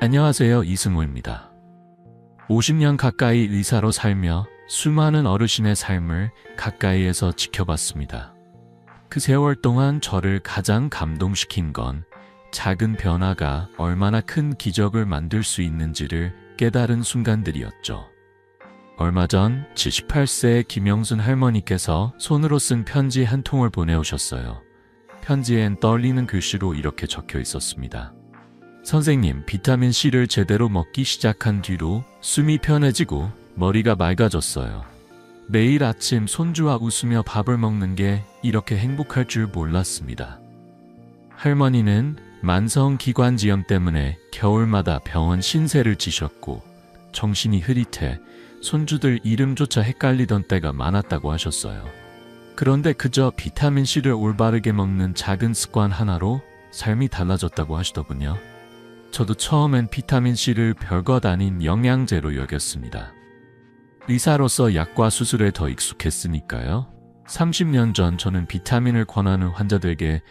안녕하세요. 이승우입니다. 50년 가까이 의사로 살며 수많은 어르신의 삶을 가까이에서 지켜봤습니다. 그 세월 동안 저를 가장 감동시킨 건 작은 변화가 얼마나 큰 기적을 만들 수 있는지를 깨달은 순간들이었죠. 얼마 전 78세의 김영순 할머니께서 손으로 쓴 편지 한 통을 보내오셨어요. 편지엔 떨리는 글씨로 이렇게 적혀 있었습니다. 선생님, 비타민C를 제대로 먹기 시작한 뒤로 숨이 편해지고 머리가 맑아졌어요. 매일 아침 손주와 웃으며 밥을 먹는 게 이렇게 행복할 줄 몰랐습니다. 할머니는 만성기관지염 때문에 겨울마다 병원 신세를 지셨고 정신이 흐릿해 손주들 이름조차 헷갈리던 때가 많았다고 하셨어요. 그런데 그저 비타민C를 올바르게 먹는 작은 습관 하나로 삶이 달라졌다고 하시더군요. 저도 처음엔 비타민C를 별것 아닌 영양제로 여겼습니다. 의사로서 약과 수술에 더 익숙했으니까요. 30년 전 저는 비타민을 권하는 환자들에게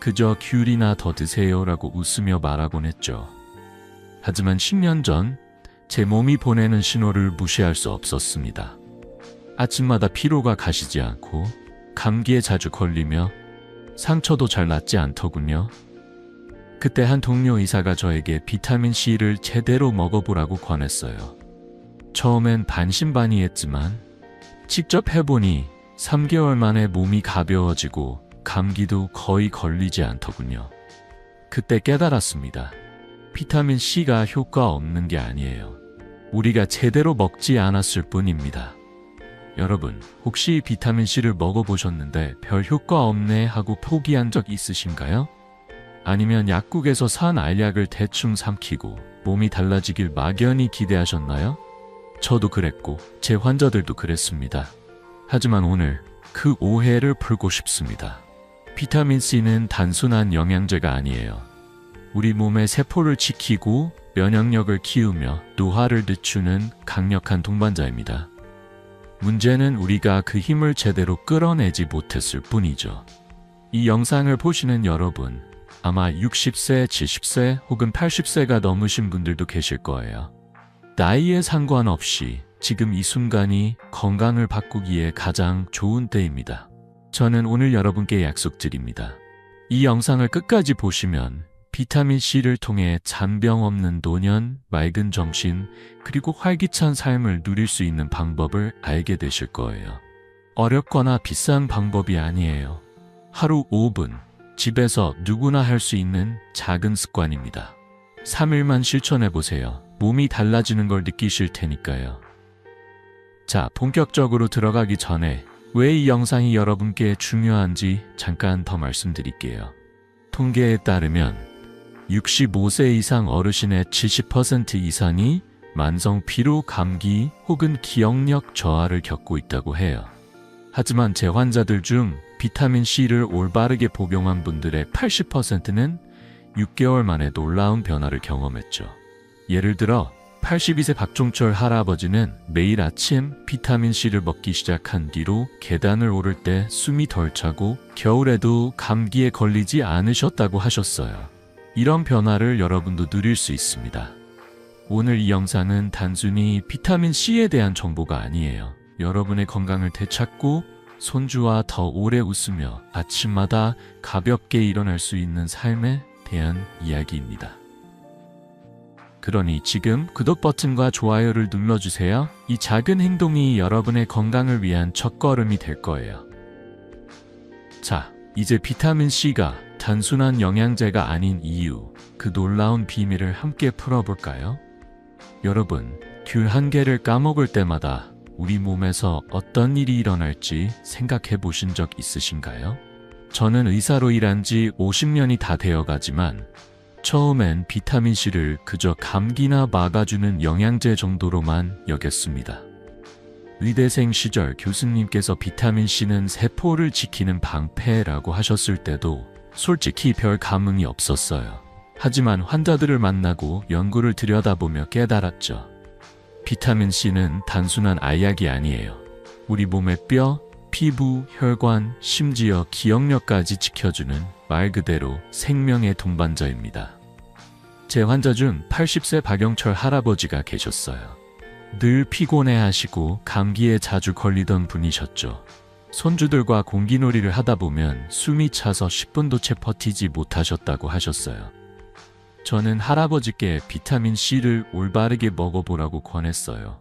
그저 귤이나 더 드세요라고 웃으며 말하곤 했죠. 하지만 10년 전 제 몸이 보내는 신호를 무시할 수 없었습니다. 아침마다 피로가 가시지 않고 감기에 자주 걸리며 상처도 잘 낫지 않더군요. 그때 한 동료 의사가 저에게 비타민C를 제대로 먹어보라고 권했어요. 처음엔 반신반의했지만 직접 해보니 3개월 만에 몸이 가벼워지고 감기도 거의 걸리지 않더군요. 그때 깨달았습니다. 비타민C가 효과 없는 게 아니에요. 우리가 제대로 먹지 않았을 뿐입니다. 여러분, 혹시 비타민C를 먹어보셨는데 별 효과 없네 하고 포기한 적 있으신가요? 아니면 약국에서 산 알약을 대충 삼키고 몸이 달라지길 막연히 기대하셨나요? 저도 그랬고 제 환자들도 그랬습니다. 하지만 오늘 그 오해를 풀고 싶습니다. 비타민C는 단순한 영양제가 아니에요. 우리 몸의 세포를 지키고 면역력을 키우며 노화를 늦추는 강력한 동반자입니다. 문제는 우리가 그 힘을 제대로 끌어내지 못했을 뿐이죠. 이 영상을 보시는 여러분, 아마 60세, 70세 혹은 80세가 넘으신 분들도 계실 거예요. 나이에 상관없이 지금 이 순간이 건강을 바꾸기에 가장 좋은 때입니다. 저는 오늘 여러분께 약속드립니다. 이 영상을 끝까지 보시면 비타민C를 통해 잔병 없는 노년, 맑은 정신, 그리고 활기찬 삶을 누릴 수 있는 방법을 알게 되실 거예요. 어렵거나 비싼 방법이 아니에요. 하루 5분, 집에서 누구나 할 수 있는 작은 습관입니다. 3일만 실천해보세요. 몸이 달라지는 걸 느끼실 테니까요. 자, 본격적으로 들어가기 전에 왜 이 영상이 여러분께 중요한지 잠깐 더 말씀드릴게요. 통계에 따르면 65세 이상 어르신의 70% 이상이 만성 피로, 감기 혹은 기억력 저하를 겪고 있다고 해요. 하지만 제 환자들 중 비타민C를 올바르게 복용한 분들의 80%는 6개월 만에 놀라운 변화를 경험했죠. 예를 들어 82세 박종철 할아버지는 매일 아침 비타민C를 먹기 시작한 뒤로 계단을 오를 때 숨이 덜 차고 겨울에도 감기에 걸리지 않으셨다고 하셨어요. 이런 변화를 여러분도 누릴 수 있습니다. 오늘 이 영상은 단순히 비타민C에 대한 정보가 아니에요. 여러분의 건강을 되찾고 손주와 더 오래 웃으며 아침마다 가볍게 일어날 수 있는 삶에 대한 이야기입니다. 그러니 지금 구독 버튼과 좋아요를 눌러주세요. 이 작은 행동이 여러분의 건강을 위한 첫걸음이 될 거예요. 자, 이제 비타민C가 단순한 영양제가 아닌 이유, 그 놀라운 비밀을 함께 풀어볼까요? 여러분, 귤 한 개를 까먹을 때마다 우리 몸에서 어떤 일이 일어날지 생각해 보신 적 있으신가요? 저는 의사로 일한 지 50년이 다 되어가지만 처음엔 비타민C를 그저 감기나 막아주는 영양제 정도로만 여겼습니다. 의대생 시절 교수님께서 비타민C는 세포를 지키는 방패라고 하셨을 때도 솔직히 별 감흥이 없었어요. 하지만 환자들을 만나고 연구를 들여다보며 깨달았죠. 비타민C는 단순한 알약이 아니에요. 우리 몸의 뼈, 피부, 혈관, 심지어 기억력까지 지켜주는 말 그대로 생명의 동반자입니다. 제 환자 중 80세 박영철 할아버지가 계셨어요. 늘 피곤해하시고 감기에 자주 걸리던 분이셨죠. 손주들과 공기놀이를 하다 보면 숨이 차서 10분도 채 버티지 못하셨다고 하셨어요. 저는 할아버지께 비타민C를 올바르게 먹어보라고 권했어요.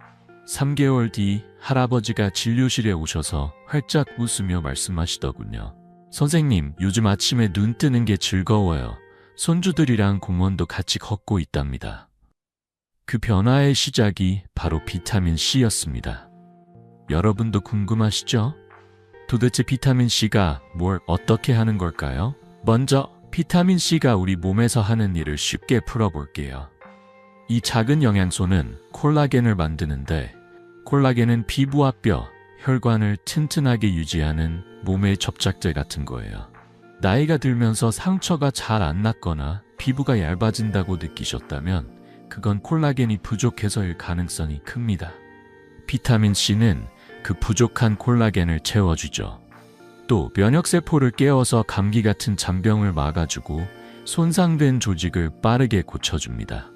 3개월 뒤 할아버지가 진료실에 오셔서 활짝 웃으며 말씀하시더군요. 선생님, 요즘 아침에 눈 뜨는 게 즐거워요. 손주들이랑 공원도 같이 걷고 있답니다. 그 변화의 시작이 바로 비타민C였습니다. 여러분도 궁금하시죠? 도대체 비타민C가 뭘 어떻게 하는 걸까요? 먼저 비타민C가 우리 몸에서 하는 일을 쉽게 풀어볼게요. 이 작은 영양소는 콜라겐을 만드는데, 콜라겐은 피부와 뼈, 혈관을 튼튼하게 유지하는 몸의 접착제 같은 거예요. 나이가 들면서 상처가 잘 안 낫거나 피부가 얇아진다고 느끼셨다면 그건 콜라겐이 부족해서일 가능성이 큽니다. 비타민C는 그 부족한 콜라겐을 채워주죠. 또 면역세포를 깨워서 감기 같은 잔병을 막아주고 손상된 조직을 빠르게 고쳐줍니다.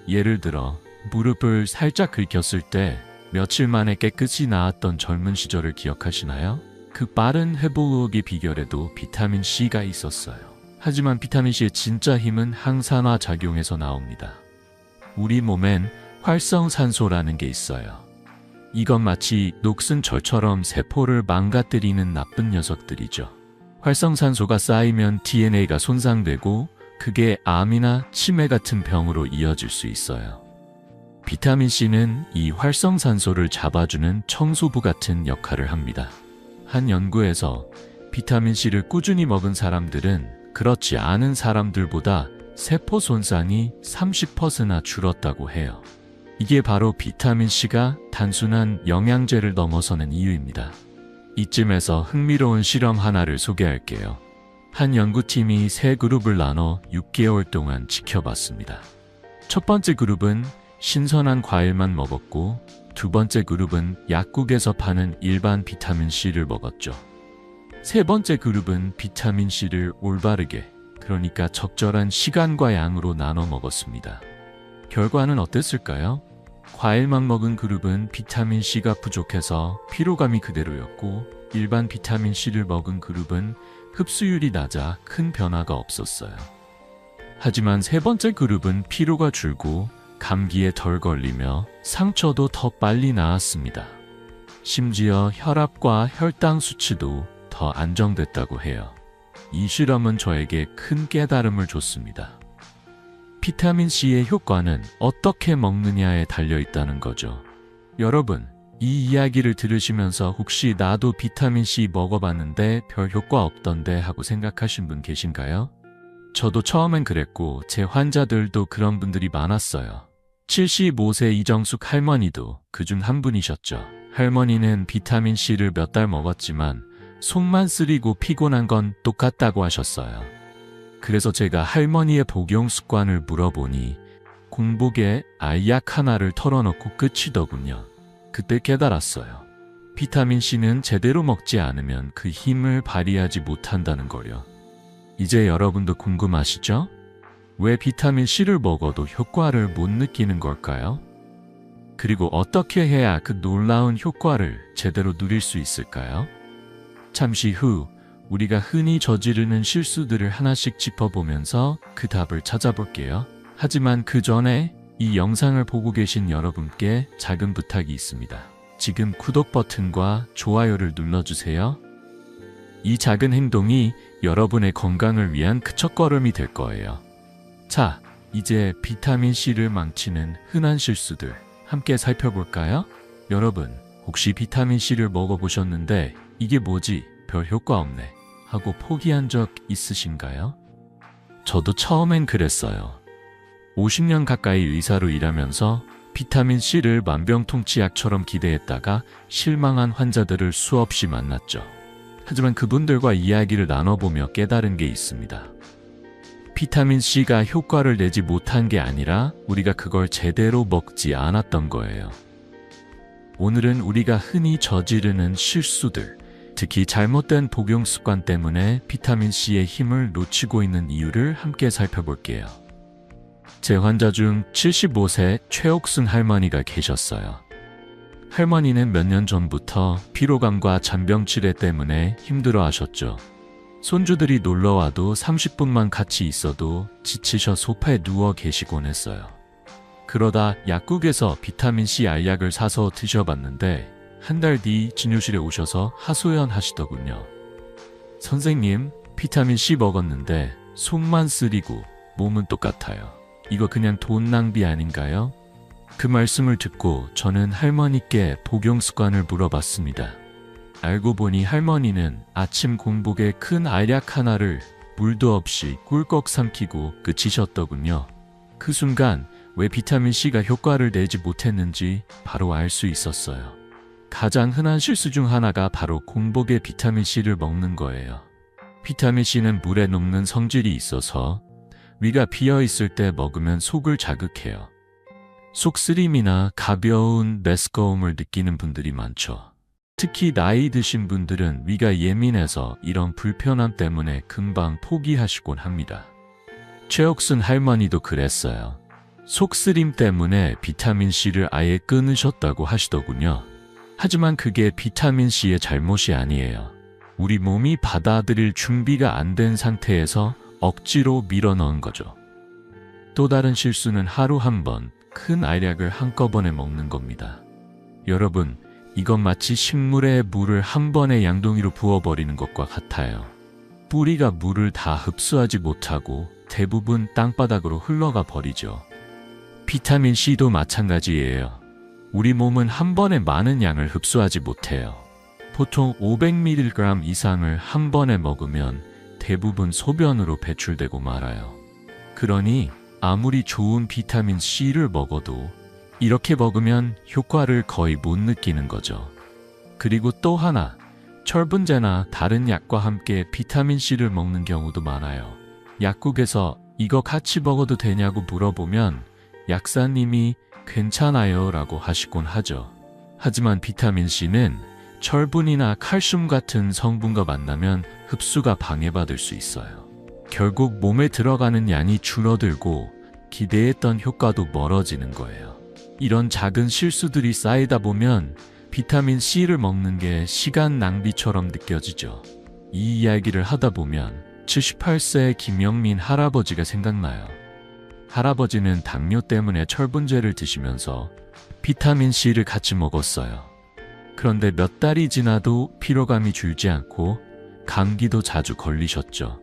예를 들어 무릎을 살짝 긁혔을 때 며칠 만에 깨끗이 나았던 젊은 시절을 기억하시나요? 그 빠른 회복의 비결에도 비타민C가 있었어요. 하지만 비타민C의 진짜 힘은 항산화 작용에서 나옵니다. 우리 몸엔 활성산소라는 게 있어요. 이건 마치 녹슨 절처럼 세포를 망가뜨리는 나쁜 녀석들이죠. 활성산소가 쌓이면 DNA가 손상되고 그게 암이나 치매 같은 병으로 이어질 수 있어요. 비타민C는 이 활성산소를 잡아주는 청소부 같은 역할을 합니다. 한 연구에서 비타민C를 꾸준히 먹은 사람들은 그렇지 않은 사람들보다 세포 손상이 30%나 줄었다고 해요. 이게 바로 비타민C가 단순한 영양제를 넘어서는 이유입니다. 이쯤에서 흥미로운 실험 하나를 소개할게요. 한 연구팀이 세 그룹을 나눠 6개월 동안 지켜봤습니다. 첫 번째 그룹은 신선한 과일만 먹었고, 두 번째 그룹은 약국에서 파는 일반 비타민C를 먹었죠. 세 번째 그룹은 비타민C를 올바르게, 그러니까 적절한 시간과 양으로 나눠 먹었습니다. 결과는 어땠을까요? 과일만 먹은 그룹은 비타민C가 부족해서 피로감이 그대로였고, 일반 비타민C를 먹은 그룹은 흡수율이 낮아 큰 변화가 없었어요. 하지만 세 번째 그룹은 피로가 줄고 감기에 덜 걸리며 상처도 더 빨리 나았습니다. 심지어 혈압과 혈당 수치도 더 안정됐다고 해요. 이 실험은 저에게 큰 깨달음을 줬습니다. 비타민C의 효과는 어떻게 먹느냐에 달려있다는 거죠. 여러분, 이 이야기를 들으시면서 혹시 나도 비타민C 먹어봤는데 별 효과 없던데 하고 생각하신 분 계신가요? 저도 처음엔 그랬고 제 환자들도 그런 분들이 많았어요. 75세 이정숙 할머니도 그중 한 분이셨죠. 할머니는 비타민C를 몇 달 먹었지만 속만 쓰리고 피곤한 건 똑같다고 하셨어요. 그래서 제가 할머니의 복용 습관을 물어보니 공복에 알약 하나를 털어놓고 끝이더군요. 그때 깨달았어요. 비타민C는 제대로 먹지 않으면 그 힘을 발휘하지 못한다는 거요. 이제 여러분도 궁금하시죠? 왜 비타민C를 먹어도 효과를 못 느끼는 걸까요? 그리고 어떻게 해야 그 놀라운 효과를 제대로 누릴 수 있을까요? 잠시 후 우리가 흔히 저지르는 실수들을 하나씩 짚어보면서 그 답을 찾아볼게요. 하지만 그 전에 이 영상을 보고 계신 여러분께 작은 부탁이 있습니다. 지금 구독 버튼과 좋아요를 눌러주세요. 이 작은 행동이 여러분의 건강을 위한 그 첫걸음이 될 거예요. 자, 이제 비타민C를 망치는 흔한 실수들 함께 살펴볼까요? 여러분, 혹시 비타민C를 먹어보셨는데 이게 뭐지? 별 효과 없네 하고 포기한 적 있으신가요? 저도 처음엔 그랬어요. 50년 가까이 의사로 일하면서 비타민C를 만병통치약처럼 기대했다가 실망한 환자들을 수없이 만났죠. 하지만 그분들과 이야기를 나눠보며 깨달은 게 있습니다. 비타민C가 효과를 내지 못한 게 아니라 우리가 그걸 제대로 먹지 않았던 거예요. 오늘은 우리가 흔히 저지르는 실수들, 특히 잘못된 복용 습관 때문에 비타민C의 힘을 놓치고 있는 이유를 함께 살펴볼게요. 제 환자 중 75세 최옥순 할머니가 계셨어요. 할머니는 몇 년 전부터 피로감과 잔병 치레 때문에 힘들어 하셨죠. 손주들이 놀러와도 30분만 같이 있어도 지치셔 소파에 누워 계시곤 했어요. 그러다 약국에서 비타민C 알약을 사서 드셔봤는데 한 달 뒤 진료실에 오셔서 하소연하시더군요. 선생님, 비타민C 먹었는데 속만 쓰리고 몸은 똑같아요. 이거 그냥 돈 낭비 아닌가요? 그 말씀을 듣고 저는 할머니께 복용 습관을 물어봤습니다. 알고 보니 할머니는 아침 공복에 큰 알약 하나를 물도 없이 꿀꺽 삼키고 끝이셨더군요. 그 순간 왜 비타민C가 효과를 내지 못했는지 바로 알 수 있었어요. 가장 흔한 실수 중 하나가 바로 공복에 비타민C를 먹는 거예요. 비타민C는 물에 녹는 성질이 있어서 위가 비어 있을 때 먹으면 속을 자극해요. 속쓰림이나 가벼운 메스꺼움을 느끼는 분들이 많죠. 특히 나이 드신 분들은 위가 예민해서 이런 불편함 때문에 금방 포기하시곤 합니다. 최옥순 할머니도 그랬어요. 속쓰림 때문에 비타민C를 아예 끊으셨다고 하시더군요. 하지만 그게 비타민C의 잘못이 아니에요. 우리 몸이 받아들일 준비가 안 된 상태에서 억지로 밀어넣은 거죠. 또 다른 실수는 하루 한 번 큰 알약을 한꺼번에 먹는 겁니다. 여러분, 이건 마치 식물에 물을 한 번에 양동이로 부어버리는 것과 같아요. 뿌리가 물을 다 흡수하지 못하고 대부분 땅바닥으로 흘러가 버리죠. 비타민C도 마찬가지예요. 우리 몸은 한 번에 많은 양을 흡수하지 못해요. 보통 500mg 이상을 한 번에 먹으면 대부분 소변으로 배출되고 말아요. 그러니 아무리 좋은 비타민C를 먹어도 이렇게 먹으면 효과를 거의 못 느끼는 거죠. 그리고 또 하나, 철분제나 다른 약과 함께 비타민C를 먹는 경우도 많아요. 약국에서 이거 같이 먹어도 되냐고 물어보면 약사님이 괜찮아요 라고 하시곤 하죠. 하지만 비타민C는 철분이나 칼슘 같은 성분과 만나면 흡수가 방해받을 수 있어요. 결국 몸에 들어가는 양이 줄어들고 기대했던 효과도 멀어지는 거예요. 이런 작은 실수들이 쌓이다 보면 비타민C를 먹는 게 시간 낭비처럼 느껴지죠. 이 이야기를 하다 보면 78세 김영민 할아버지가 생각나요. 할아버지는 당뇨 때문에 철분제를 드시면서 비타민C를 같이 먹었어요. 그런데 몇 달이 지나도 피로감이 줄지 않고 감기도 자주 걸리셨죠.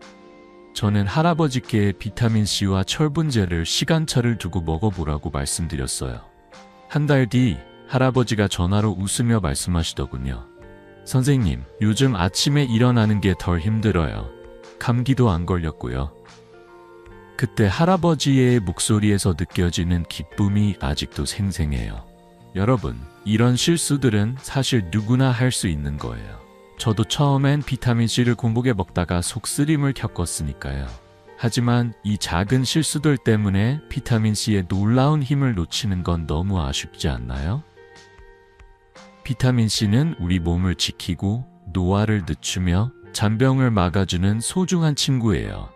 저는 할아버지께 비타민C와 철분제를 시간차를 두고 먹어보라고 말씀드렸어요. 한 달 뒤 할아버지가 전화로 웃으며 말씀하시더군요. 선생님, 요즘 아침에 일어나는 게 덜 힘들어요. 감기도 안 걸렸고요. 그때 할아버지의 목소리에서 느껴지는 기쁨이 아직도 생생해요. 여러분, 이런 실수들은 사실 누구나 할 수 있는 거예요. 저도 처음엔 비타민C를 공복에 먹다가 속쓰림을 겪었으니까요. 하지만 이 작은 실수들 때문에 비타민C의 놀라운 힘을 놓치는 건 너무 아쉽지 않나요? 비타민C는 우리 몸을 지키고 노화를 늦추며 잔병을 막아주는 소중한 친구예요.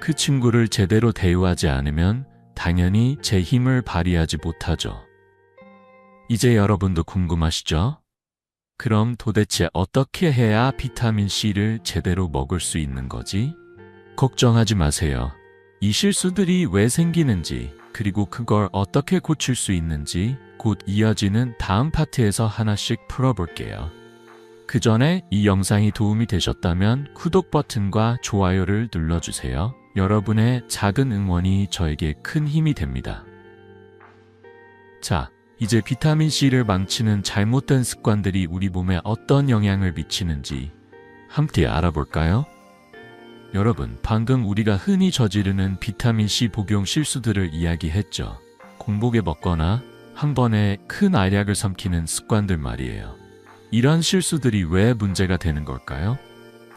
그 친구를 제대로 대우하지 않으면 당연히 제 힘을 발휘하지 못하죠. 이제 여러분도 궁금하시죠? 그럼 도대체 어떻게 해야 비타민C를 제대로 먹을 수 있는 거지? 걱정하지 마세요. 이 실수들이 왜 생기는지, 그리고 그걸 어떻게 고칠 수 있는지 곧 이어지는 다음 파트에서 하나씩 풀어볼게요. 그 전에 이 영상이 도움이 되셨다면 구독 버튼과 좋아요를 눌러주세요. 여러분의 작은 응원이 저에게 큰 힘이 됩니다. 자, 이제 비타민C를 망치는 잘못된 습관들이 우리 몸에 어떤 영향을 미치는지 함께 알아볼까요? 여러분, 방금 우리가 흔히 저지르는 비타민C 복용 실수들을 이야기했죠. 공복에 먹거나 한 번에 큰 알약을 삼키는 습관들 말이에요. 이런 실수들이 왜 문제가 되는 걸까요?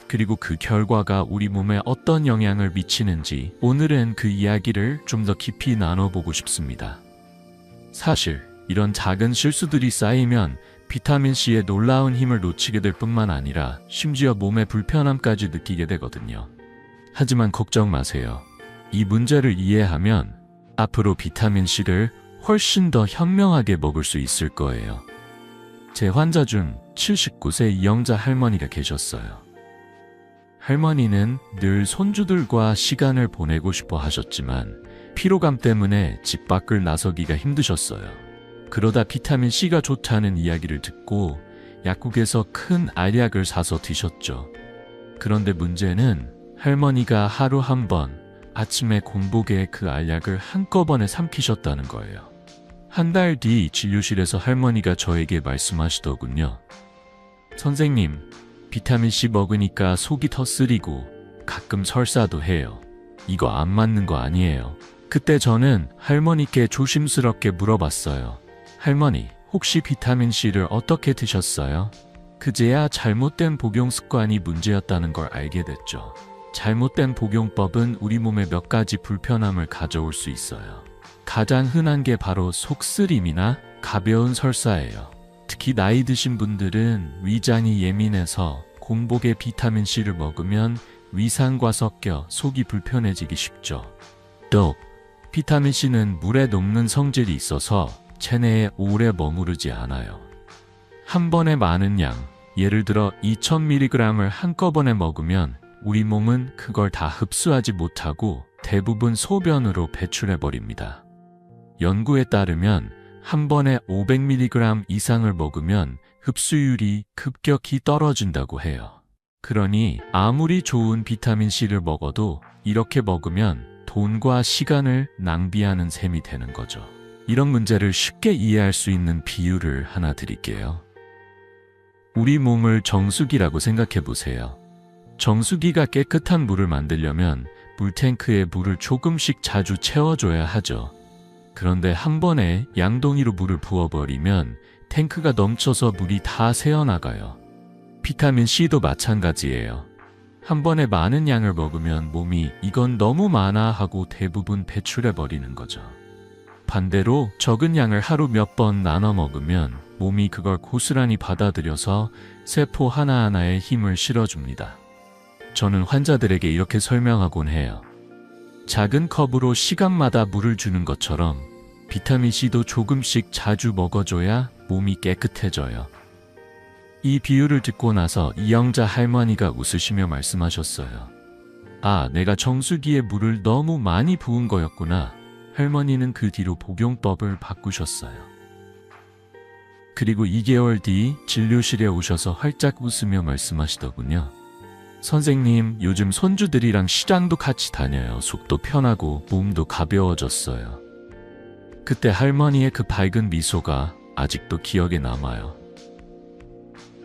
그리고 그 결과가 우리 몸에 어떤 영향을 미치는지 오늘은 그 이야기를 좀 더 깊이 나눠보고 싶습니다. 사실 이런 작은 실수들이 쌓이면 비타민C의 놀라운 힘을 놓치게 될 뿐만 아니라 심지어 몸의 불편함까지 느끼게 되거든요. 하지만 걱정 마세요. 이 문제를 이해하면 앞으로 비타민 C를 훨씬 더 현명하게 먹을 수 있을 거예요. 제 환자 중 79세 이영자 할머니가 계셨어요. 할머니는 늘 손주들과 시간을 보내고 싶어 하셨지만 피로감 때문에 집 밖을 나서기가 힘드셨어요. 그러다 비타민 C가 좋다는 이야기를 듣고 약국에서 큰 알약을 사서 드셨죠. 그런데 문제는 할머니가 하루 한 번 아침에 공복에 그 알약을 한꺼번에 삼키셨다는 거예요. 한 달 뒤 진료실에서 할머니가 저에게 말씀하시더군요. 선생님, 비타민C 먹으니까 속이 더 쓰리고 가끔 설사도 해요. 이거 안 맞는 거 아니에요? 그때 저는 할머니께 조심스럽게 물어봤어요. 할머니, 혹시 비타민C를 어떻게 드셨어요? 그제야 잘못된 복용 습관이 문제였다는 걸 알게 됐죠. 잘못된 복용법은 우리 몸에 몇 가지 불편함을 가져올 수 있어요. 가장 흔한 게 바로 속쓰림이나 가벼운 설사예요. 특히 나이 드신 분들은 위장이 예민해서 공복에 비타민C를 먹으면 위산과 섞여 속이 불편해지기 쉽죠. 또 비타민C는 물에 녹는 성질이 있어서 체내에 오래 머무르지 않아요. 한 번에 많은 양, 예를 들어 2000mg을 한꺼번에 먹으면 우리 몸은 그걸 다 흡수하지 못하고 대부분 소변으로 배출해버립니다. 연구에 따르면 한 번에 500mg 이상을 먹으면 흡수율이 급격히 떨어진다고 해요. 그러니 아무리 좋은 비타민C를 먹어도 이렇게 먹으면 돈과 시간을 낭비하는 셈이 되는 거죠. 이런 문제를 쉽게 이해할 수 있는 비유를 하나 드릴게요. 우리 몸을 정수기라고 생각해 보세요. 정수기가 깨끗한 물을 만들려면 물탱크에 물을 조금씩 자주 채워줘야 하죠. 그런데 한 번에 양동이로 물을 부어버리면 탱크가 넘쳐서 물이 다 새어나가요. 비타민C도 마찬가지예요. 한 번에 많은 양을 먹으면 몸이 이건 너무 많아 하고 대부분 배출해버리는 거죠. 반대로 적은 양을 하루 몇 번 나눠 먹으면 몸이 그걸 고스란히 받아들여서 세포 하나하나에 힘을 실어줍니다. 저는 환자들에게 이렇게 설명하곤 해요. 작은 컵으로 시간마다 물을 주는 것처럼 비타민C도 조금씩 자주 먹어줘야 몸이 깨끗해져요. 이 비유를 듣고 나서 이영자 할머니가 웃으시며 말씀하셨어요. 아, 내가 정수기에 물을 너무 많이 부은 거였구나. 할머니는 그 뒤로 복용법을 바꾸셨어요. 그리고 2개월 뒤 진료실에 오셔서 활짝 웃으며 말씀하시더군요. 선생님, 요즘 손주들이랑 시장도 같이 다녀요. 속도 편하고 몸도 가벼워졌어요. 그때 할머니의 그 밝은 미소가 아직도 기억에 남아요.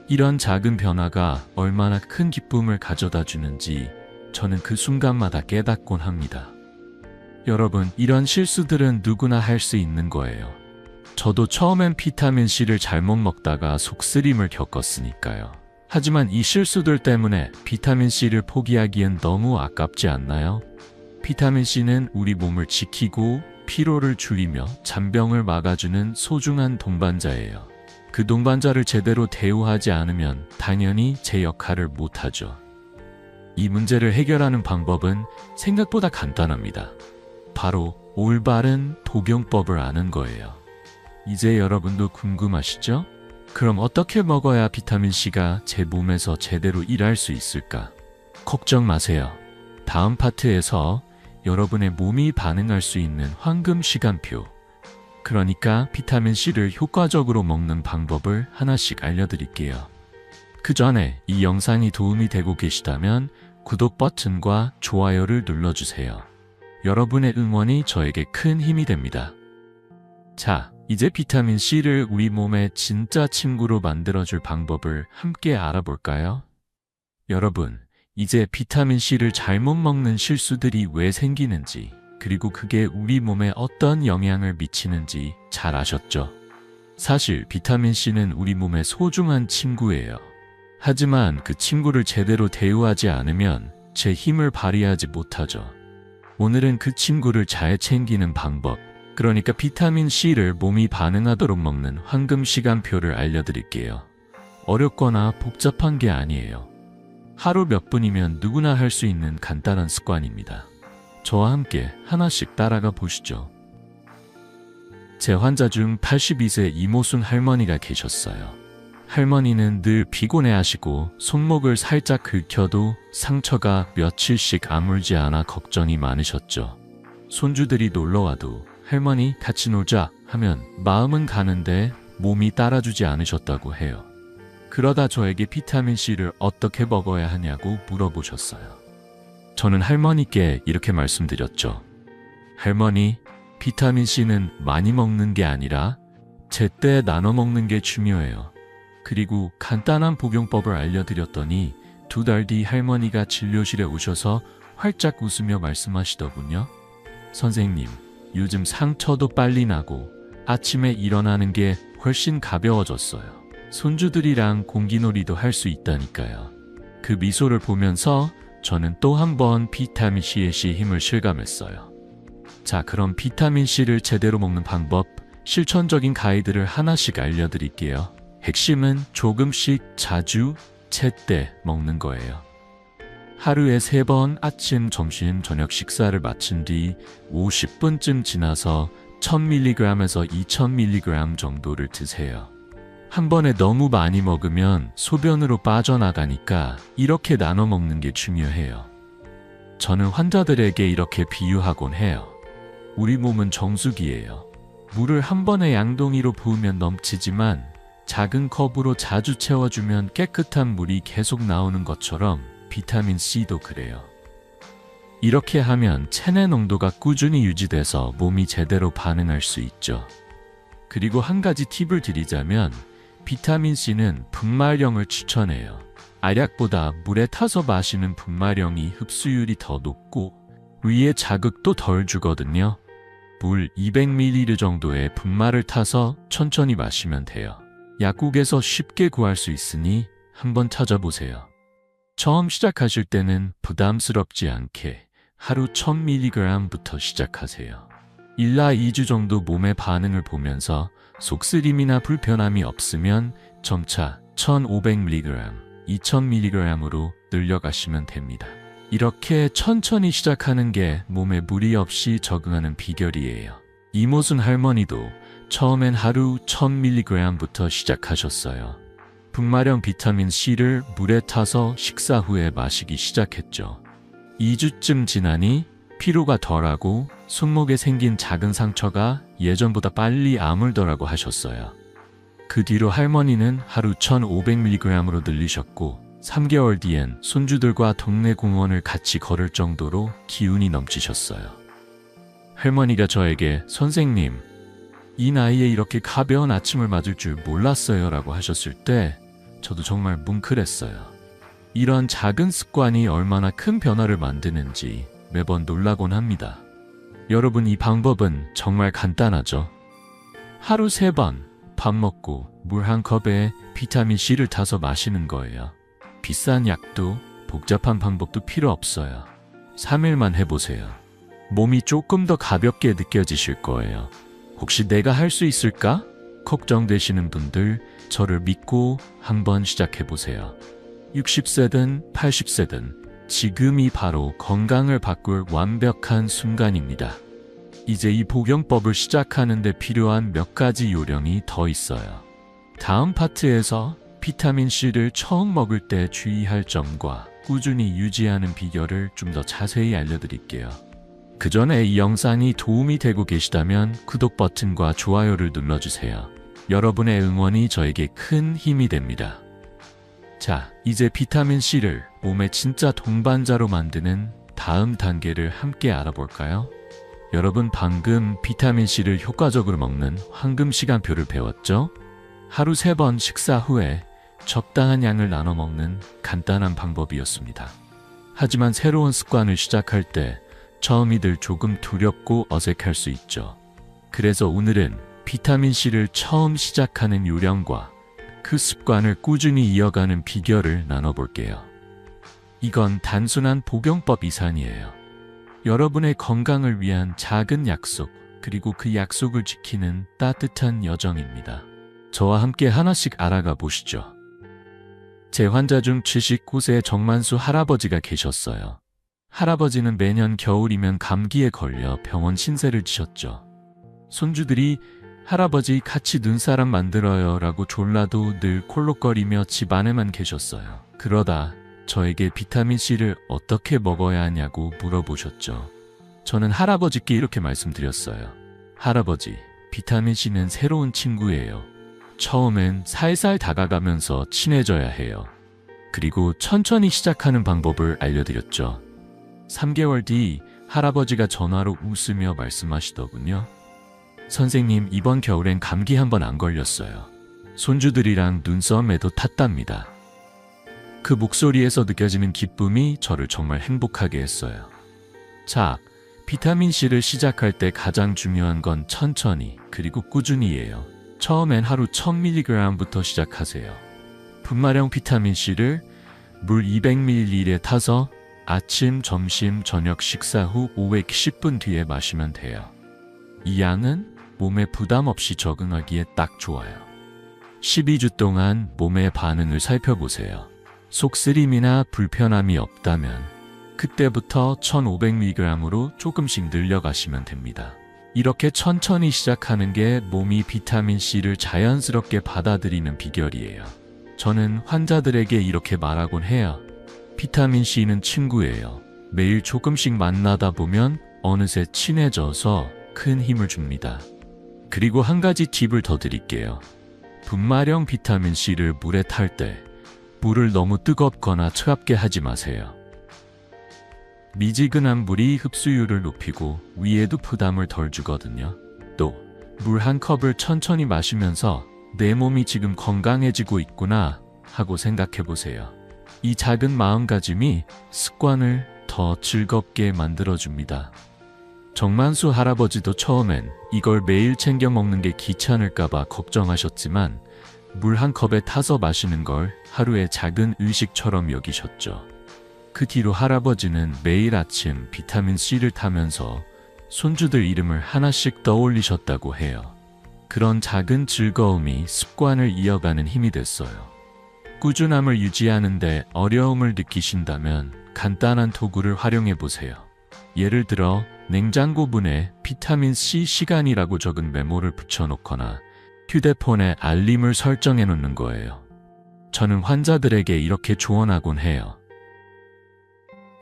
이런 작은 변화가 얼마나 큰 기쁨을 가져다 주는지 저는 그 순간마다 깨닫곤 합니다. 여러분, 이런 실수들은 누구나 할 수 있는 거예요. 저도 처음엔 비타민C를 잘못 먹다가 속쓰림을 겪었으니까요. 하지만 이 실수들 때문에 비타민C를 포기하기엔 너무 아깝지 않나요? 비타민C는 우리 몸을 지키고 피로를 줄이며 잔병을 막아주는 소중한 동반자예요. 그 동반자를 제대로 대우하지 않으면 당연히 제 역할을 못하죠. 이 문제를 해결하는 방법은 생각보다 간단합니다. 바로 올바른 복용법을 아는 거예요. 이제 여러분도 궁금하시죠? 그럼 어떻게 먹어야 비타민C가 제 몸에서 제대로 일할 수 있을까? 걱정 마세요. 다음 파트에서 여러분의 몸이 반응할 수 있는 황금 시간표, 그러니까 비타민C를 효과적으로 먹는 방법을 하나씩 알려드릴게요. 그 전에 이 영상이 도움이 되고 계시다면 구독 버튼과 좋아요를 눌러주세요. 여러분의 응원이 저에게 큰 힘이 됩니다. 자, 이제 비타민C를 우리 몸의 진짜 친구로 만들어줄 방법을 함께 알아볼까요? 여러분, 이제 비타민C를 잘못 먹는 실수들이 왜 생기는지, 그리고 그게 우리 몸에 어떤 영향을 미치는지 잘 아셨죠? 사실 비타민C는 우리 몸의 소중한 친구예요. 하지만 그 친구를 제대로 대우하지 않으면 제 힘을 발휘하지 못하죠. 오늘은 그 친구를 잘 챙기는 방법, 그러니까 비타민C를 몸이 반응하도록 먹는 황금 시간표를 알려드릴게요. 어렵거나 복잡한 게 아니에요. 하루 몇 분이면 누구나 할 수 있는 간단한 습관입니다. 저와 함께 하나씩 따라가 보시죠. 제 환자 중 82세 이모순 할머니가 계셨어요. 할머니는 늘 피곤해하시고 손목을 살짝 긁혀도 상처가 며칠씩 아물지 않아 걱정이 많으셨죠. 손주들이 놀러와도 할머니 같이 놀자 하면 마음은 가는데 몸이 따라주지 않으셨다고 해요. 그러다 저에게 비타민C를 어떻게 먹어야 하냐고 물어보셨어요. 저는 할머니께 이렇게 말씀드렸죠. 할머니, 비타민C는 많이 먹는 게 아니라 제때 나눠 먹는 게 중요해요. 그리고 간단한 복용법을 알려드렸더니 2달 뒤 할머니가 진료실에 오셔서 활짝 웃으며 말씀하시더군요. 선생님, 요즘 상처도 빨리 나고 아침에 일어나는 게 훨씬 가벼워졌어요. 손주들이랑 공기놀이도 할 수 있다니까요. 그 미소를 보면서 저는 또 한 번 비타민C의 힘을 실감했어요. 자, 그럼 비타민C를 제대로 먹는 방법, 실천적인 가이드를 하나씩 알려드릴게요. 핵심은 조금씩 자주 제때 먹는 거예요. 하루에 3번 아침, 점심, 저녁 식사를 마친 뒤 50분쯤 지나서 1000mg에서 2000mg 정도를 드세요. 한 번에 너무 많이 먹으면 소변으로 빠져나가니까 이렇게 나눠 먹는 게 중요해요. 저는 환자들에게 이렇게 비유하곤 해요. 우리 몸은 정수기예요. 물을 한 번에 양동이로 부으면 넘치지만 작은 컵으로 자주 채워주면 깨끗한 물이 계속 나오는 것처럼 비타민C도 그래요. 이렇게 하면 체내 농도가 꾸준히 유지돼서 몸이 제대로 반응할 수 있죠. 그리고 한 가지 팁을 드리자면 비타민C는 분말형을 추천해요. 알약보다 물에 타서 마시는 분말형이 흡수율이 더 높고 위에 자극도 덜 주거든요. 물 200ml 정도의 분말을 타서 천천히 마시면 돼요. 약국에서 쉽게 구할 수 있으니 한번 찾아보세요. 처음 시작하실 때는 부담스럽지 않게 하루 1000mg부터 시작하세요. 1나 2주 정도 몸의 반응을 보면서 속쓰림이나 불편함이 없으면 점차 1500mg, 2000mg으로 늘려가시면 됩니다. 이렇게 천천히 시작하는 게 몸에 무리 없이 적응하는 비결이에요. 이모순 할머니도 처음엔 하루 1000mg부터 시작하셨어요. 분말형 비타민C를 물에 타서 식사 후에 마시기 시작했죠. 2주쯤 지나니 피로가 덜하고 손목에 생긴 작은 상처가 예전보다 빨리 아물더라고 하셨어요. 그 뒤로 할머니는 하루 1500mg으로 늘리셨고 3개월 뒤엔 손주들과 동네 공원을 같이 걸을 정도로 기운이 넘치셨어요. 할머니가 저에게 선생님, 이 나이에 이렇게 가벼운 아침을 맞을 줄 몰랐어요 라고 하셨을 때 저도 정말 뭉클했어요. 이런 작은 습관이 얼마나 큰 변화를 만드는지 매번 놀라곤 합니다. 여러분, 이 방법은 정말 간단하죠? 하루 3번 밥 먹고 물 한 컵에 비타민C를 타서 마시는 거예요. 비싼 약도 복잡한 방법도 필요 없어요. 3일만 해보세요. 몸이 조금 더 가볍게 느껴지실 거예요. 혹시 내가 할 수 있을까? 걱정되시는 분들 저를 믿고 한번 시작해보세요. 60세든 80세든 지금이 바로 건강을 바꿀 완벽한 순간입니다. 이제 이 복용법을 시작하는 데 필요한 몇 가지 요령이 더 있어요. 다음 파트에서 비타민C를 처음 먹을 때 주의할 점과 꾸준히 유지하는 비결을 좀 더 자세히 알려드릴게요. 그 전에 이 영상이 도움이 되고 계시다면 구독 버튼과 좋아요를 눌러주세요. 여러분의 응원이 저에게 큰 힘이 됩니다. 자, 이제 비타민C를 몸의 진짜 동반자로 만드는 다음 단계를 함께 알아볼까요? 여러분, 방금 비타민C를 효과적으로 먹는 황금 시간표를 배웠죠? 하루 3번 식사 후에 적당한 양을 나눠 먹는 간단한 방법이었습니다. 하지만 새로운 습관을 시작할 때 처음이들 조금 두렵고 어색할 수 있죠. 그래서 오늘은 비타민C를 처음 시작하는 요령과 그 습관을 꾸준히 이어가는 비결을 나눠볼게요. 이건 단순한 복용법 이상이에요. 여러분의 건강을 위한 작은 약속, 그리고 그 약속을 지키는 따뜻한 여정입니다. 저와 함께 하나씩 알아가 보시죠. 제 환자 중 79세 정만수 할아버지가 계셨어요. 할아버지는 매년 겨울이면 감기에 걸려 병원 신세를 지셨죠. 손주들이 할아버지 같이 눈사람 만들어요 라고 졸라도 늘 콜록거리며 집 안에만 계셨어요. 그러다 저에게 비타민C를 어떻게 먹어야 하냐고 물어보셨죠. 저는 할아버지께 이렇게 말씀드렸어요. 할아버지, 비타민C는 새로운 친구예요. 처음엔 살살 다가가면서 친해져야 해요. 그리고 천천히 시작하는 방법을 알려드렸죠. 3개월 뒤 할아버지가 전화로 웃으며 말씀하시더군요. 선생님, 이번 겨울엔 감기 한번 안 걸렸어요. 손주들이랑 눈싸움에도 탔답니다. 그 목소리에서 느껴지는 기쁨이 저를 정말 행복하게 했어요. 자, 비타민C를 시작할 때 가장 중요한 건 천천히 그리고 꾸준히예요. 처음엔 하루 1000mg부터 시작하세요. 분말형 비타민C를 물 200ml에 타서 아침, 점심, 저녁 식사 후 510분 뒤에 마시면 돼요. 이 양은 몸에 부담 없이 적응하기에 딱 좋아요. 12주 동안 몸의 반응을 살펴보세요. 속쓰림이나 불편함이 없다면 그때부터 1500mg으로 조금씩 늘려가시면 됩니다. 이렇게 천천히 시작하는 게 몸이 비타민C를 자연스럽게 받아들이는 비결이에요. 저는 환자들에게 이렇게 말하곤 해요. 비타민C는 친구예요. 매일 조금씩 만나다 보면 어느새 친해져서 큰 힘을 줍니다. 그리고 한 가지 팁을 더 드릴게요. 분말형 비타민C를 물에 탈 때 물을 너무 뜨겁거나 차갑게 하지 마세요. 미지근한 물이 흡수율을 높이고 위에도 부담을 덜 주거든요. 또 물 한 컵을 천천히 마시면서 내 몸이 지금 건강해지고 있구나 하고 생각해 보세요. 이 작은 마음가짐이 습관을 더 즐겁게 만들어줍니다. 정만수 할아버지도 처음엔 이걸 매일 챙겨 먹는 게 귀찮을까봐 걱정하셨지만 물 한 컵에 타서 마시는 걸 하루의 작은 의식처럼 여기셨죠. 그 뒤로 할아버지는 매일 아침 비타민C를 타면서 손주들 이름을 하나씩 떠올리셨다고 해요. 그런 작은 즐거움이 습관을 이어가는 힘이 됐어요. 꾸준함을 유지하는데 어려움을 느끼신다면 간단한 도구를 활용해 보세요. 예를 들어 냉장고 문에 비타민C 시간이라고 적은 메모를 붙여놓거나 휴대폰에 알림을 설정해 놓는 거예요. 저는 환자들에게 이렇게 조언하곤 해요.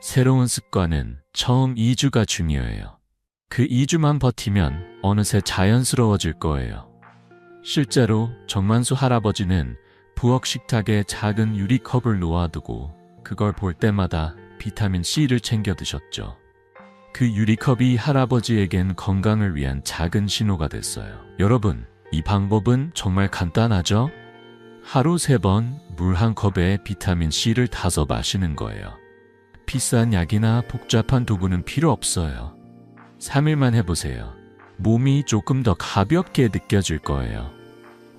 새로운 습관은 처음 2주가 중요해요. 그 2주만 버티면 어느새 자연스러워질 거예요. 실제로 정만수 할아버지는 부엌 식탁에 작은 유리컵을 놓아두고 그걸 볼 때마다 비타민C를 챙겨 드셨죠. 그 유리컵이 할아버지에겐 건강을 위한 작은 신호가 됐어요. 여러분, 이 방법은 정말 간단하죠? 하루 3번 물 한 컵에 비타민C를 타서 마시는 거예요. 비싼 약이나 복잡한 도구는 필요 없어요. 3일만 해보세요. 몸이 조금 더 가볍게 느껴질 거예요.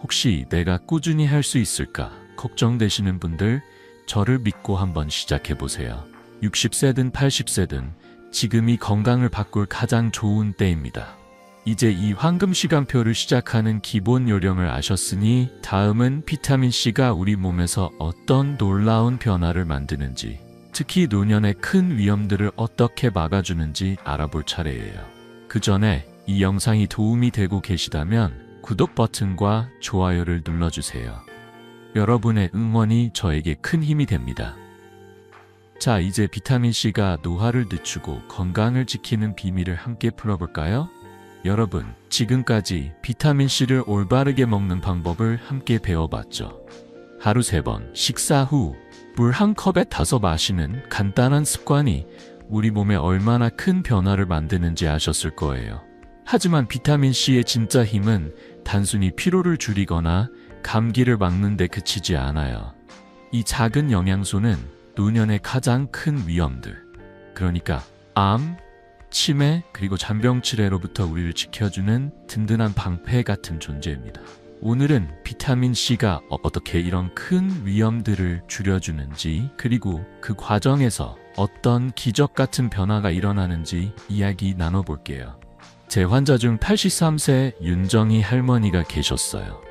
혹시 내가 꾸준히 할 수 있을까 걱정되시는 분들, 저를 믿고 한번 시작해보세요. 60세든 80세든 지금이 건강을 바꿀 가장 좋은 때입니다. 이제 이 황금 시간표를 시작하는 기본 요령을 아셨으니 다음은 비타민C가 우리 몸에서 어떤 놀라운 변화를 만드는지, 특히 노년의 큰 위험들을 어떻게 막아주는지 알아볼 차례예요. 그 전에 이 영상이 도움이 되고 계시다면 구독 버튼과 좋아요를 눌러주세요. 여러분의 응원이 저에게 큰 힘이 됩니다. 자, 이제 비타민C가 노화를 늦추고 건강을 지키는 비밀을 함께 풀어볼까요? 여러분, 지금까지 비타민C를 올바르게 먹는 방법을 함께 배워봤죠. 하루 3번 식사 후 물 한 컵에 타서 마시는 간단한 습관이 우리 몸에 얼마나 큰 변화를 만드는지 아셨을 거예요. 하지만 비타민C의 진짜 힘은 단순히 피로를 줄이거나 감기를 막는 데 그치지 않아요. 이 작은 영양소는 노년의 가장 큰 위험들, 그러니까 암, 치매, 그리고 잔병치레로부터 우리를 지켜주는 든든한 방패 같은 존재입니다. 오늘은 비타민C가 어떻게 이런 큰 위험들을 줄여주는지, 그리고 그 과정에서 어떤 기적 같은 변화가 일어나는지 이야기 나눠볼게요. 제 환자 중 83세 윤정희 할머니가 계셨어요.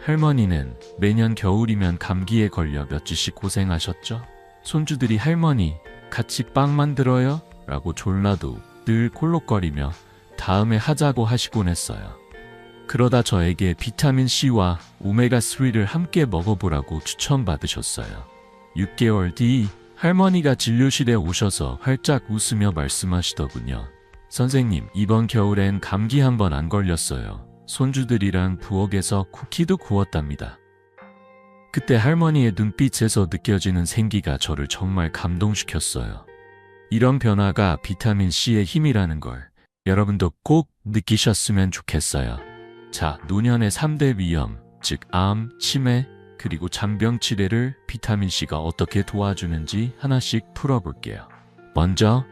할머니는 매년 겨울이면 감기에 걸려 몇 주씩 고생하셨죠. 손주들이 할머니, 같이 빵 만들어요? 라고 졸라도 늘 콜록거리며 다음에 하자고 하시곤 했어요. 그러다 저에게 비타민C와 오메가3를 함께 먹어보라고 추천받으셨어요. 6개월 뒤 할머니가 진료실에 오셔서 활짝 웃으며 말씀하시더군요. 선생님, 이번 겨울엔 감기 한 번 안 걸렸어요. 손주들이랑 부엌에서 쿠키도 구웠답니다. 그때 할머니의 눈빛에서 느껴지는 생기가 저를 정말 감동시켰어요. 이런 변화가 비타민C의 힘이라는 걸 여러분도 꼭 느끼셨으면 좋겠어요. 자, 노년의 3대 위험, 즉 암, 치매, 그리고 잔병 치레를 비타민C가 어떻게 도와주는지 하나씩 풀어볼게요. 먼저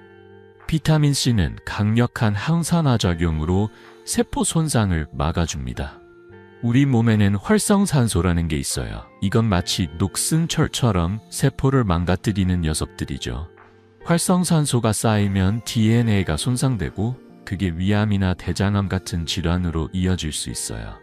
비타민C는 강력한 항산화작용으로 세포 손상을 막아줍니다. 우리 몸에는 활성산소라는 게 있어요. 이건 마치 녹슨 철처럼 세포를 망가뜨리는 녀석들이죠. 활성산소가 쌓이면 DNA가 손상되고 그게 위암이나 대장암 같은 질환으로 이어질 수 있어요.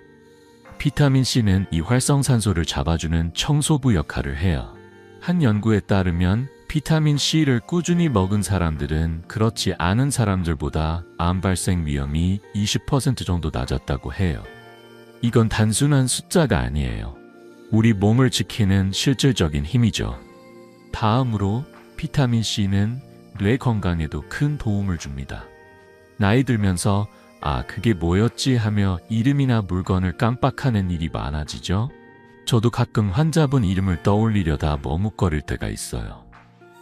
비타민C는 이 활성산소를 잡아주는 청소부 역할을 해요. 한 연구에 따르면 비타민C를 꾸준히 먹은 사람들은 그렇지 않은 사람들보다 암 발생 위험이 20% 정도 낮았다고 해요. 이건 단순한 숫자가 아니에요. 우리 몸을 지키는 실질적인 힘이죠. 다음으로 비타민C는 뇌 건강에도 큰 도움을 줍니다. 나이 들면서 그게 뭐였지 하며 이름이나 물건을 깜빡하는 일이 많아지죠. 저도 가끔 환자분 이름을 떠올리려다 머뭇거릴 때가 있어요.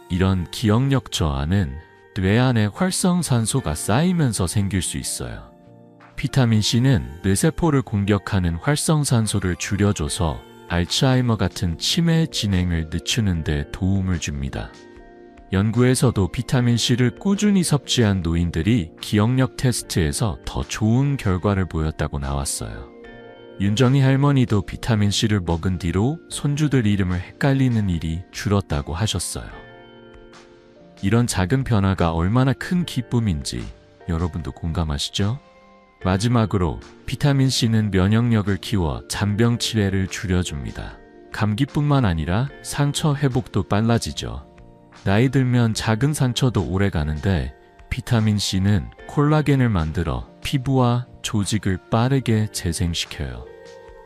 이런 기억력 저하는 뇌 안에 활성산소가 쌓이면서 생길 수 있어요. 비타민C는 뇌세포를 공격하는 활성산소를 줄여줘서 알츠하이머 같은 치매 진행을 늦추는 데 도움을 줍니다. 연구에서도 비타민C를 꾸준히 섭취한 노인들이 기억력 테스트에서 더 좋은 결과를 보였다고 나왔어요. 윤정희 할머니도 비타민C를 먹은 뒤로 손주들 이름을 헷갈리는 일이 줄었다고 하셨어요. 이런 작은 변화가 얼마나 큰 기쁨인지 여러분도 공감하시죠? 마지막으로 비타민C는 면역력을 키워 잔병 치레를 줄여줍니다. 감기뿐만 아니라 상처 회복도 빨라지죠. 나이 들면 작은 상처도 오래 가는데 비타민C는 콜라겐을 만들어 피부와 조직을 빠르게 재생시켜요.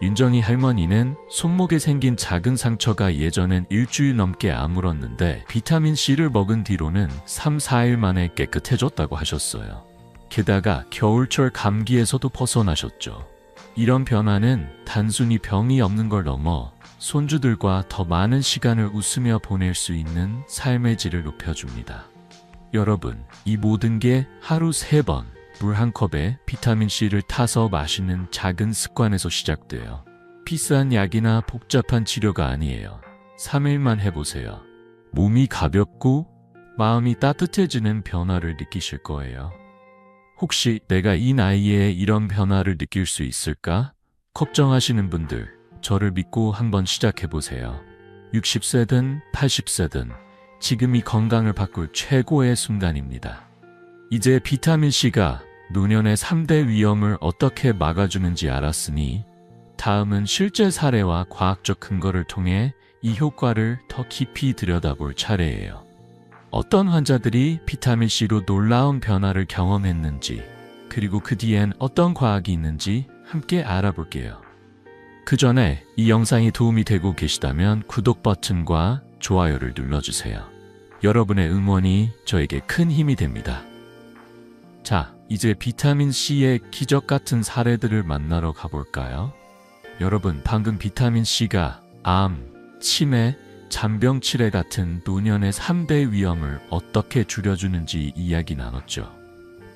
윤정희 할머니는 손목에 생긴 작은 상처가 예전엔 일주일 넘게 아물었는데 비타민C를 먹은 뒤로는 3, 4일 만에 깨끗해졌다고 하셨어요. 게다가 겨울철 감기에서도 벗어나셨죠. 이런 변화는 단순히 병이 없는 걸 넘어 손주들과 더 많은 시간을 웃으며 보낼 수 있는 삶의 질을 높여줍니다. 여러분, 이 모든 게 하루 3번 물 한 컵에 비타민C를 타서 마시는 작은 습관에서 시작돼요. 비싼 약이나 복잡한 치료가 아니에요. 3일만 해보세요. 몸이 가볍고 마음이 따뜻해지는 변화를 느끼실 거예요. 혹시 내가 이 나이에 이런 변화를 느낄 수 있을까? 걱정하시는 분들, 저를 믿고 한번 시작해보세요. 60세든 80세든 지금이 건강을 바꿀 최고의 순간입니다. 이제 비타민C가 노년의 3대 위험을 어떻게 막아주는지 알았으니 다음은 실제 사례와 과학적 근거를 통해 이 효과를 더 깊이 들여다볼 차례예요. 어떤 환자들이 비타민C로 놀라운 변화를 경험했는지, 그리고 그 뒤엔 어떤 과학이 있는지 함께 알아볼게요. 그 전에 이 영상이 도움이 되고 계시다면 구독 버튼과 좋아요를 눌러주세요. 여러분의 응원이 저에게 큰 힘이 됩니다. 자, 이제 비타민C의 기적 같은 사례들을 만나러 가볼까요? 여러분, 방금 비타민C가 암, 치매, 잔병 치레 같은 노년의 3대 위험을 어떻게 줄여주는지 이야기 나눴죠.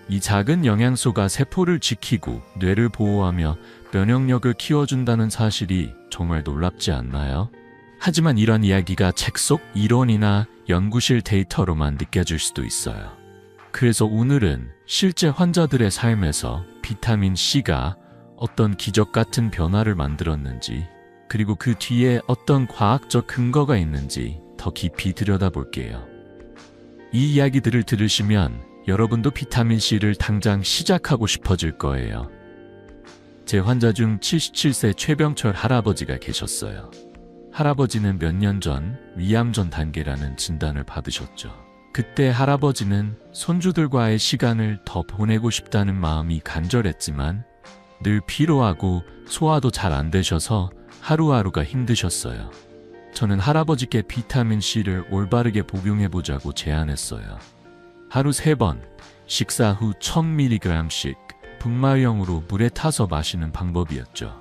이 작은 영양소가 세포를 지키고 뇌를 보호하며 면역력을 키워준다는 사실이 정말 놀랍지 않나요? 하지만 이런 이야기가 책 속 이론이나 연구실 데이터로만 느껴질 수도 있어요. 그래서 오늘은 실제 환자들의 삶에서 비타민C가 어떤 기적 같은 변화를 만들었는지, 그리고 그 뒤에 어떤 과학적 근거가 있는지 더 깊이 들여다볼게요. 이 이야기들을 들으시면 여러분도 비타민C를 당장 시작하고 싶어질 거예요. 제 환자 중 77세 최병철 할아버지가 계셨어요. 할아버지는 몇 년 전 위암 전 단계라는 진단을 받으셨죠. 그때 할아버지는 손주들과의 시간을 더 보내고 싶다는 마음이 간절했지만 늘 피로하고 소화도 잘 안 되셔서 하루하루가 힘드셨어요. 저는 할아버지께 비타민C를 올바르게 복용해보자고 제안했어요. 하루 3번, 식사 후 1000mg씩 분말형으로 물에 타서 마시는 방법이었죠.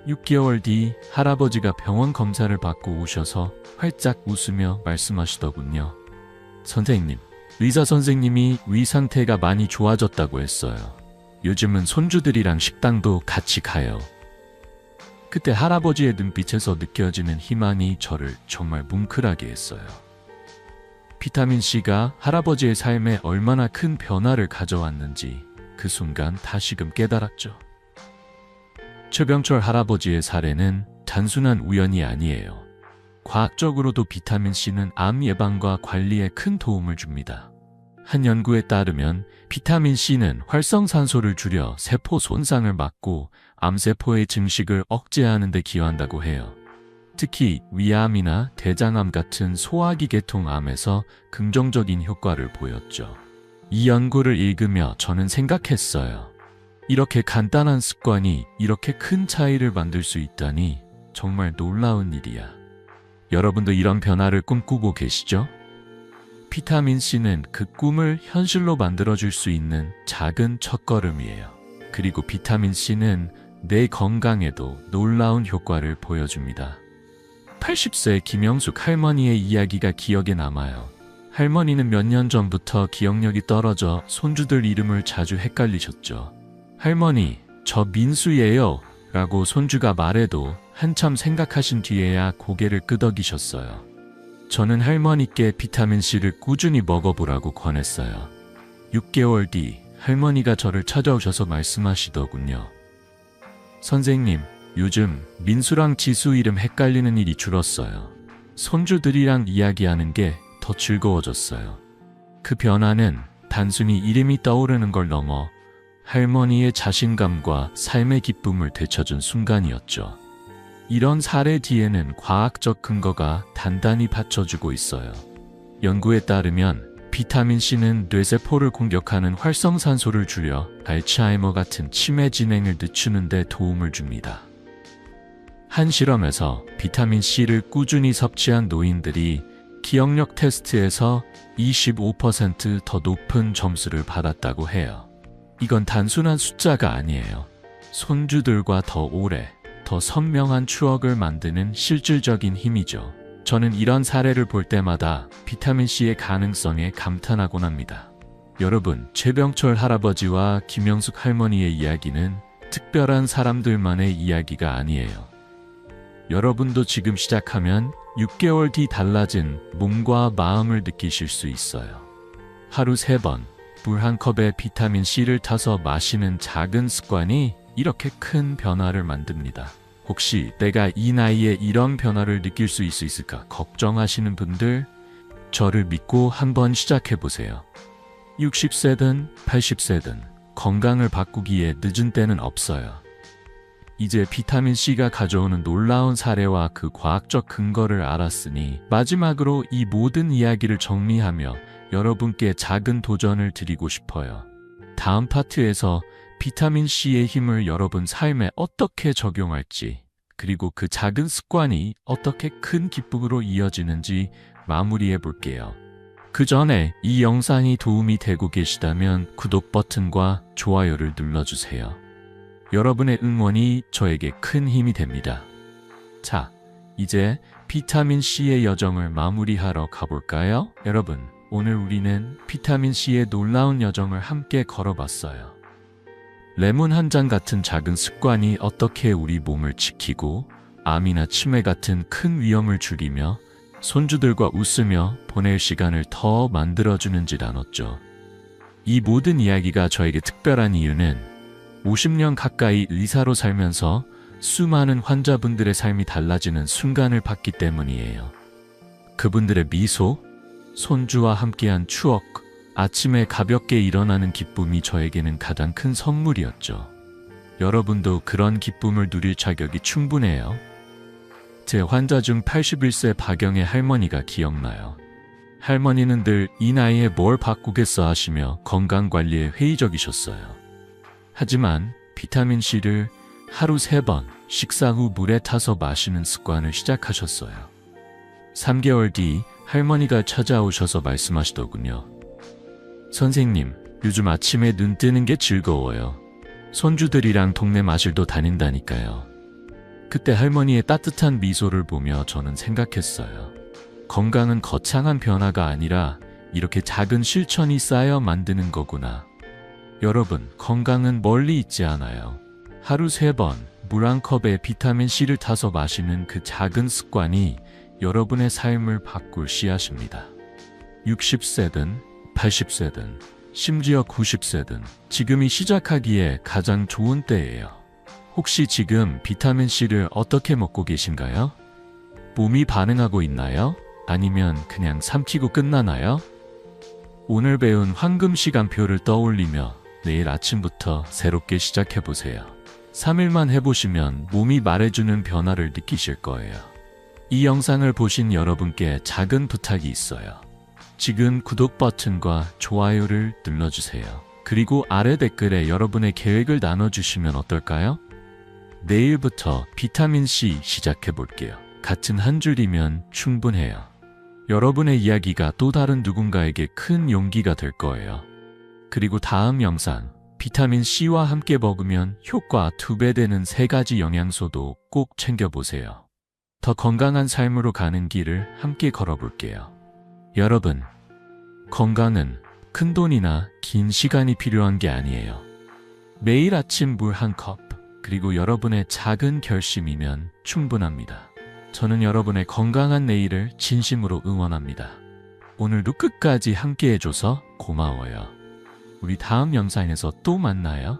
6개월 뒤 할아버지가 병원 검사를 받고 오셔서 활짝 웃으며 말씀하시더군요. 선생님, 의사 선생님이 위 상태가 많이 좋아졌다고 했어요. 요즘은 손주들이랑 식당도 같이 가요. 그때 할아버지의 눈빛에서 느껴지는 희망이 저를 정말 뭉클하게 했어요. 비타민C가 할아버지의 삶에 얼마나 큰 변화를 가져왔는지 그 순간 다시금 깨달았죠. 최병철 할아버지의 사례는 단순한 우연이 아니에요. 과학적으로도 비타민C는 암 예방과 관리에 큰 도움을 줍니다. 한 연구에 따르면 비타민C는 활성산소를 줄여 세포 손상을 막고 암세포의 증식을 억제하는 데 기여한다고 해요. 특히 위암이나 대장암 같은 소화기 계통암에서 긍정적인 효과를 보였죠. 이 연구를 읽으며 저는 생각했어요. 이렇게 간단한 습관이 이렇게 큰 차이를 만들 수 있다니 정말 놀라운 일이야. 여러분도 이런 변화를 꿈꾸고 계시죠? 비타민C는 그 꿈을 현실로 만들어줄 수 있는 작은 첫걸음이에요. 그리고 비타민C는 내 건강에도 놀라운 효과를 보여줍니다. 80세 김영숙 할머니의 이야기가 기억에 남아요. 할머니는 몇 년 전부터 기억력이 떨어져 손주들 이름을 자주 헷갈리셨죠. 할머니, 저 민수예요 라고 손주가 말해도 한참 생각하신 뒤에야 고개를 끄덕이셨어요. 저는 할머니께 비타민C를 꾸준히 먹어보라고 권했어요. 6개월 뒤 할머니가 저를 찾아오셔서 말씀하시더군요. 선생님, 요즘 민수랑 지수 이름 헷갈리는 일이 줄었어요. 손주들이랑 이야기하는 게 더 즐거워졌어요. 그 변화는 단순히 이름이 떠오르는 걸 넘어 할머니의 자신감과 삶의 기쁨을 되찾은 순간이었죠. 이런 사례 뒤에는 과학적 근거가 단단히 받쳐주고 있어요. 연구에 따르면 비타민C는 뇌세포를 공격하는 활성산소를 줄여 알츠하이머 같은 치매 진행을 늦추는 데 도움을 줍니다. 한 실험에서 비타민C를 꾸준히 섭취한 노인들이 기억력 테스트에서 25% 더 높은 점수를 받았다고 해요. 이건 단순한 숫자가 아니에요. 손주들과 더 오래, 더 선명한 추억을 만드는 실질적인 힘이죠. 저는 이런 사례를 볼 때마다 비타민C의 가능성에 감탄하곤 합니다. 여러분, 최병철 할아버지와 김영숙 할머니의 이야기는 특별한 사람들만의 이야기가 아니에요. 여러분도 지금 시작하면 6개월 뒤 달라진 몸과 마음을 느끼실 수 있어요. 하루 3번, 물 한 컵에 비타민C를 타서 마시는 작은 습관이 이렇게 큰 변화를 만듭니다. 혹시 내가 이 나이에 이런 변화를 느낄 수 있을까 걱정하시는 분들, 저를 믿고 한번 시작해보세요. 60세든 80세든 건강을 바꾸기에 늦은 때는 없어요. 이제 비타민C가 가져오는 놀라운 사례와 그 과학적 근거를 알았으니 마지막으로 이 모든 이야기를 정리하며 여러분께 작은 도전을 드리고 싶어요. 다음 파트에서 비타민C의 힘을 여러분 삶에 어떻게 적용할지, 그리고 그 작은 습관이 어떻게 큰 기쁨으로 이어지는지 마무리해 볼게요. 그 전에 이 영상이 도움이 되고 계시다면 구독 버튼과 좋아요를 눌러주세요. 여러분의 응원이 저에게 큰 힘이 됩니다. 자, 이제 비타민C의 여정을 마무리하러 가볼까요? 여러분, 오늘 우리는 비타민C의 놀라운 여정을 함께 걸어봤어요. 레몬 한 잔 같은 작은 습관이 어떻게 우리 몸을 지키고 암이나 치매 같은 큰 위험을 줄이며 손주들과 웃으며 보낼 시간을 더 만들어주는지 나눴죠. 이 모든 이야기가 저에게 특별한 이유는 50년 가까이 의사로 살면서 수많은 환자분들의 삶이 달라지는 순간을 봤기 때문이에요. 그분들의 미소, 손주와 함께한 추억, 아침에 가볍게 일어나는 기쁨이 저에게는 가장 큰 선물이었죠. 여러분도 그런 기쁨을 누릴 자격이 충분해요. 제 환자 중 81세 박영애 할머니가 기억나요. 할머니는 늘 이 나이에 뭘 바꾸겠어 하시며 건강관리에 회의적이셨어요. 하지만 비타민C를 하루 3번 식사 후 물에 타서 마시는 습관을 시작하셨어요. 3개월 뒤 할머니가 찾아오셔서 말씀하시더군요. 선생님, 요즘 아침에 눈 뜨는 게 즐거워요. 손주들이랑 동네 마실도 다닌다니까요. 그때 할머니의 따뜻한 미소를 보며 저는 생각했어요. 건강은 거창한 변화가 아니라 이렇게 작은 실천이 쌓여 만드는 거구나. 여러분, 건강은 멀리 있지 않아요. 하루 3번 물 한 컵에 비타민C를 타서 마시는 그 작은 습관이 여러분의 삶을 바꿀 씨앗입니다. 60세든 80세든 심지어 90세든 지금이 시작하기에 가장 좋은 때예요. 혹시 지금 비타민C를 어떻게 먹고 계신가요? 몸이 반응하고 있나요? 아니면 그냥 삼키고 끝나나요? 오늘 배운 황금 시간표를 떠올리며 내일 아침부터 새롭게 시작해보세요. 3일만 해보시면 몸이 말해주는 변화를 느끼실 거예요. 이 영상을 보신 여러분께 작은 부탁이 있어요. 지금 구독 버튼과 좋아요를 눌러주세요. 그리고 아래 댓글에 여러분의 계획을 나눠주시면 어떨까요? 내일부터 비타민C 시작해볼게요. 같은 한 줄이면 충분해요. 여러분의 이야기가 또 다른 누군가에게 큰 용기가 될 거예요. 그리고 다음 영상, 비타민C와 함께 먹으면 효과 2배 되는 3가지 영양소도 꼭 챙겨보세요. 더 건강한 삶으로 가는 길을 함께 걸어볼게요. 여러분, 건강은 큰 돈이나 긴 시간이 필요한 게 아니에요. 매일 아침 물 한 컵, 그리고 여러분의 작은 결심이면 충분합니다. 저는 여러분의 건강한 내일을 진심으로 응원합니다. 오늘도 끝까지 함께 해줘서 고마워요. 우리 다음 영상에서 또 만나요.